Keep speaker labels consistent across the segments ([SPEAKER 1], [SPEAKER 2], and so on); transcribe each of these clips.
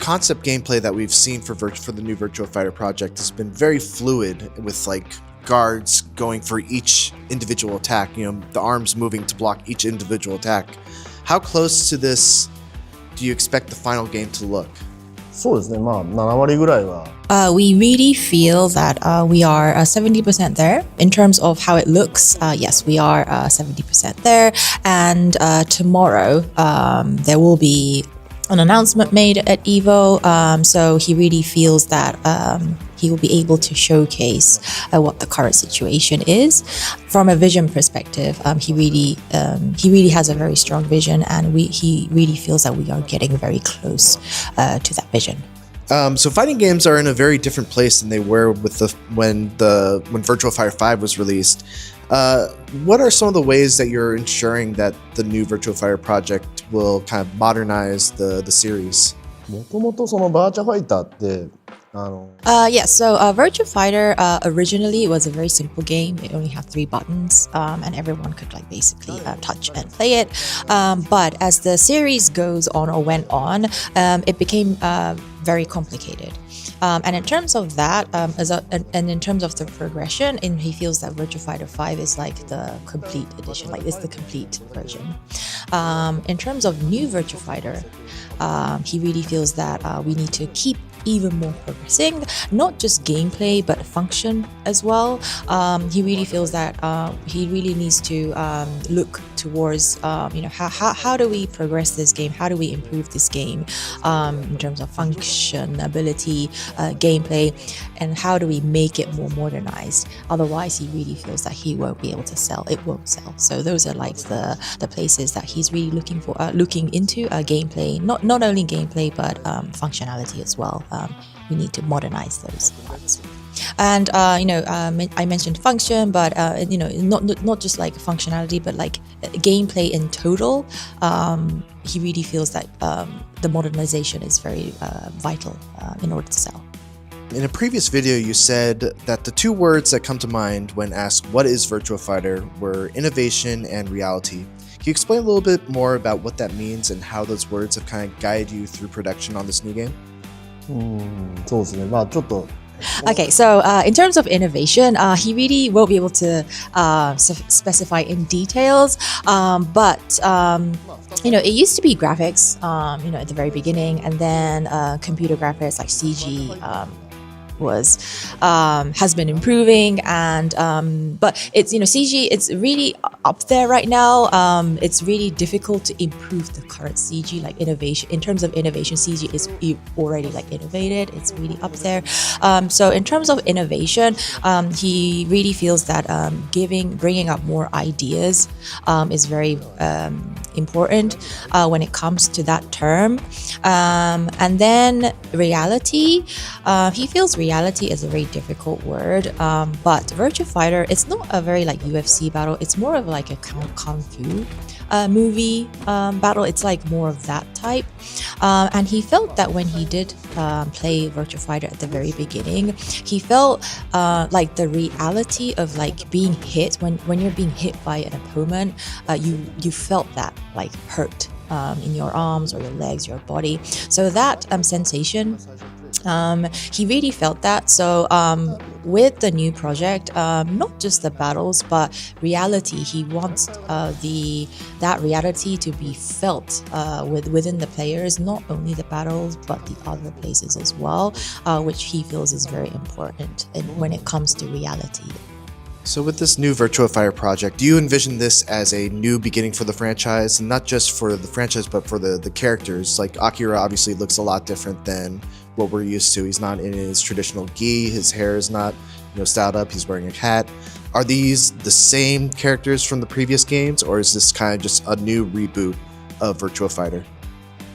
[SPEAKER 1] concept gameplay that we've seen for the new Virtua Fighter project has been very fluid, with like guards going for each individual attack, the arms moving to block each individual attack. How close to this do you expect the final game to look?
[SPEAKER 2] そうですね、まあ7割ぐらいは。
[SPEAKER 3] We really feel that we are 70% there in terms of how it looks. Yes, we are 70% there, and tomorrow there will be an announcement made at EVO. So he really feels that he will be able to showcase what the current situation is from a vision perspective. He really has a very strong vision, and he really feels that we are getting very close to that vision.
[SPEAKER 1] So fighting games are in a very different place than they were with when Virtua Fighter 5 was released. What are some of the ways that you're ensuring that the new Virtua Fighter project will kind of modernize the series?
[SPEAKER 2] もともとそのバーチャファイターって
[SPEAKER 3] Yes, so Virtua Fighter originally was a very simple game. It only had 3 buttons, and everyone could basically touch and play it. But as the series goes on or went on, it became very complicated. And in terms of that, and in terms of the progression, he feels that Virtua Fighter 5 is like the complete edition, like it's the complete version. In terms of new Virtua Fighter, he really feels that we need to keep even more progressing, not just gameplay but function as well. He really feels that he really needs to look towards how do we progress this game, how do we improve this game in terms of functionality, gameplay, and how do we make it more modernized. Otherwise he really feels that he won't be able to sell, it won't sell. So those are like the places that he's really looking into gameplay, not only gameplay but functionality as well. We need to modernize those parts. And I mentioned function, but not just like functionality, but like gameplay in total. He really feels that the modernization is very vital in order to sell.
[SPEAKER 1] In a previous video, you said that the 2 words that come to mind when asked what is Virtua Fighter were innovation and reality. Can you explain a little bit more about what that means and how those words have kind of guided you through production on this new game?
[SPEAKER 2] そうですね、まあちょっと
[SPEAKER 3] Okay, so in terms of innovation, he really won't be able to specify in details, but it used to be graphics, at the very beginning, and then computer graphics like CG has been improving, and but it's CG, it's really up there right now. It's really difficult to improve the current CG, like innovation. In terms of innovation, CG is already like innovated, it's really up there. So in terms of innovation, he really feels that bringing up more ideas is very important when it comes to that term. And then reality, he feels reality is a very difficult word, but Virtua Fighter, it's not a very like UFC battle, it's more of like a kung fu movie battle. It's like more of that type, and he felt that when he did play Virtua Fighter at the very beginning, he felt like the reality of like being hit, when you're being hit by an opponent, you felt that like hurt in your arms or your legs, your body. So that sensation, he really felt that. So with the new project, not just the battles but reality, he wants that reality to be felt within the players, not only the battles but the other places as well, which he feels is very important when it comes to reality.
[SPEAKER 1] So with this new Virtua Fighter project, do you envision this as a new beginning for the franchise, and not just for the franchise but for the characters? Like Akira obviously looks a lot different than what we're used to. He's not in his traditional gi, his hair is not styled up, he's wearing a hat. Are these the same characters from the previous games, or is this kind of just a new reboot of Virtua Fighter?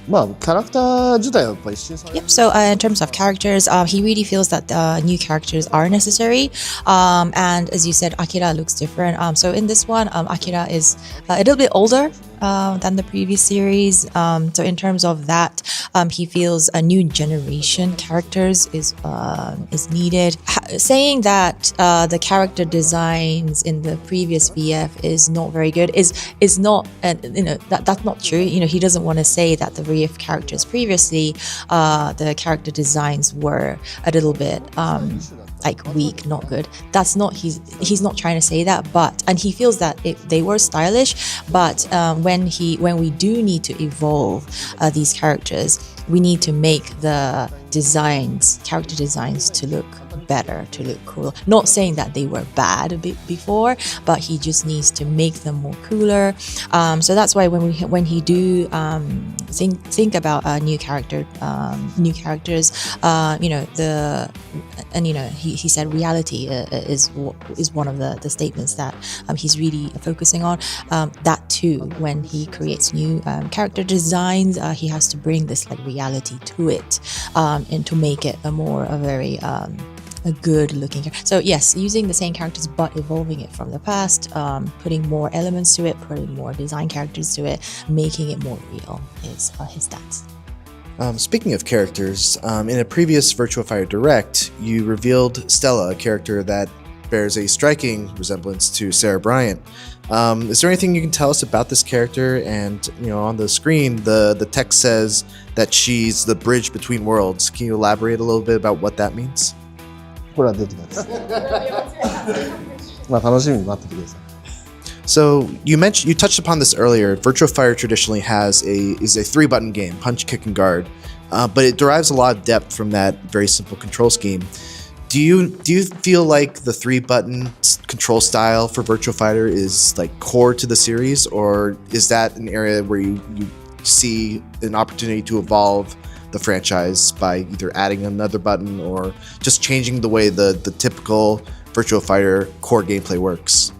[SPEAKER 2] まあキャラクター自体はやっぱ一新される。
[SPEAKER 3] Yep, so in terms of characters, he really feels that new characters are necessary, and as you said, Akira looks different. So in this one, Akira is a little bit older, than the previous series. So in terms of that, he feels a new generation characters is needed. Saying that the character designs in the previous VF is not very good is not, that's not true. He doesn't want to say that the VF characters previously, the character designs were a little bit weak, not good. That's not, he's not trying to say that, and he feels that they were stylish, but when we do need to evolve these characters, we need to make the character designs to look better, to look cool. Not saying that they were bad before, but he just needs to make them more cooler. So that's why when he do think about new characters, he said reality is one of the statements that he's really focusing on. That too, when he creates new character designs, he has to bring this reality to it, and to make it a very a good looking character. So yes, using the same characters but evolving it from the past, putting more elements to it, putting more design characters to it, making it more real is his stats.
[SPEAKER 1] Speaking of characters, in a previous Virtua Fighter Direct, you revealed Stella, a character that bears a striking resemblance to Sarah Bryant. Is there anything you can tell us about this character? And on the screen, the text says that she's the bridge between worlds. Can you elaborate a little bit about what that means?
[SPEAKER 2] これは出てます楽しみに待っててください
[SPEAKER 1] So you touched upon this earlier. Virtua Fighter traditionally is a 3-button game, punch, kick, and guard, but it derives a lot of depth from that very simple control scheme. Do you feel like the 3-button control style for Virtua Fighter is core to the series, or is that an area where you see an opportunity to evolve the franchise by either adding another button or just changing the way the typical Virtua Fighter core gameplay works?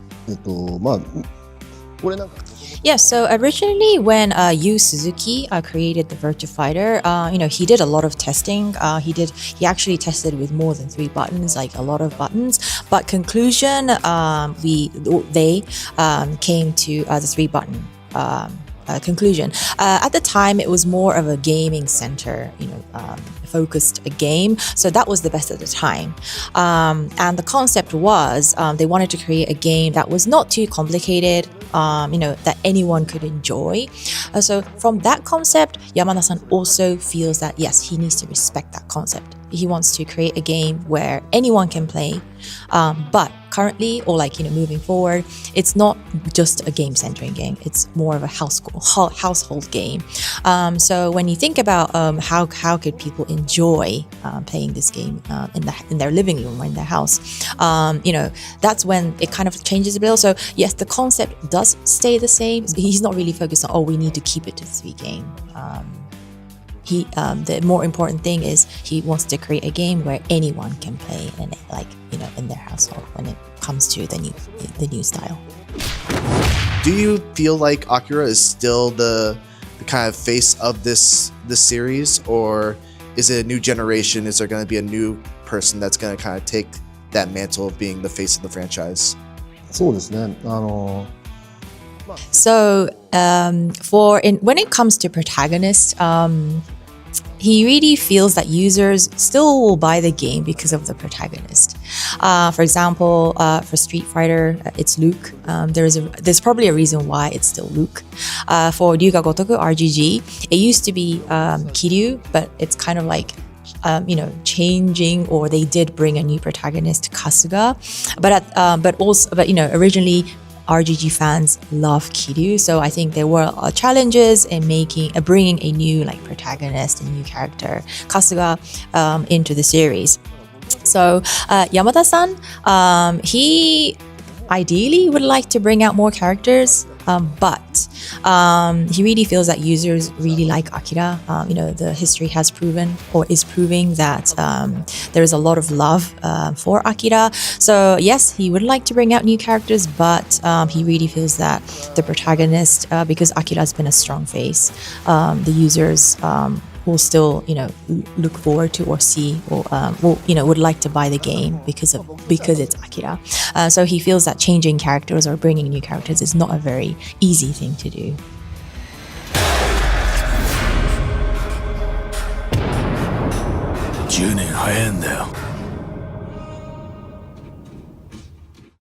[SPEAKER 3] Yeah, so originally when Yu Suzuki created the Virtua Fighter, he did a lot of testing. He actually tested with more than 3 buttons, a lot of buttons. But conclusion, they came to the 3-button conclusion. At the time, it was more of a gaming center, focused game. So that was the best at the time. And the concept was they wanted to create a game that was not too complicated, that anyone could enjoy. So from that concept, Yamada-san also feels that, yes, he needs to respect that concept. He wants to create a game where anyone can play, but currently, or moving forward, it's not just a game-centering game. It's more of a household game. So when you think about how could people enjoy playing this game in their living room or in their house, that's when it kind of changes a bit. So yes, the concept does stay the same. He's not really focused on, we need to keep it to 3 game. The more important thing is he wants to create a game where anyone can play in it, in their household when it comes to the new style.
[SPEAKER 1] Do you feel like Akira is still the kind of face of this series, or is it a new generation? Is there going to be a new person that's going to kind of take that mantle of being the face of the franchise?
[SPEAKER 2] そうですね
[SPEAKER 3] So when it comes to protagonist, he really feels that users still will buy the game because of the protagonist. For example, for Street Fighter, it's Luke. There's probably a reason why it's still Luke. For Ryuga Gotoku RGG, it used to be Kiryu, but it's kind of changing, or they did bring a new protagonist, Kasuga. But originally, RGG fans love Kiryu, so I think there were challenges in bringing a new protagonist, a new character, Kasuga, into the series. So Yamada-san, he ideally would like to bring out more characters, but he really feels that users really like Akira. The history has proven, or is proving, that there is a lot of love for Akira. So yes, he would like to bring out new characters, but he really feels that the protagonist, because Akira has been a strong face, the users will still, look forward to or see, or would like to buy the game because it's Akira. So he feels that changing characters or bringing new characters is not a very easy thing to do.
[SPEAKER 4] 10年早いんだよ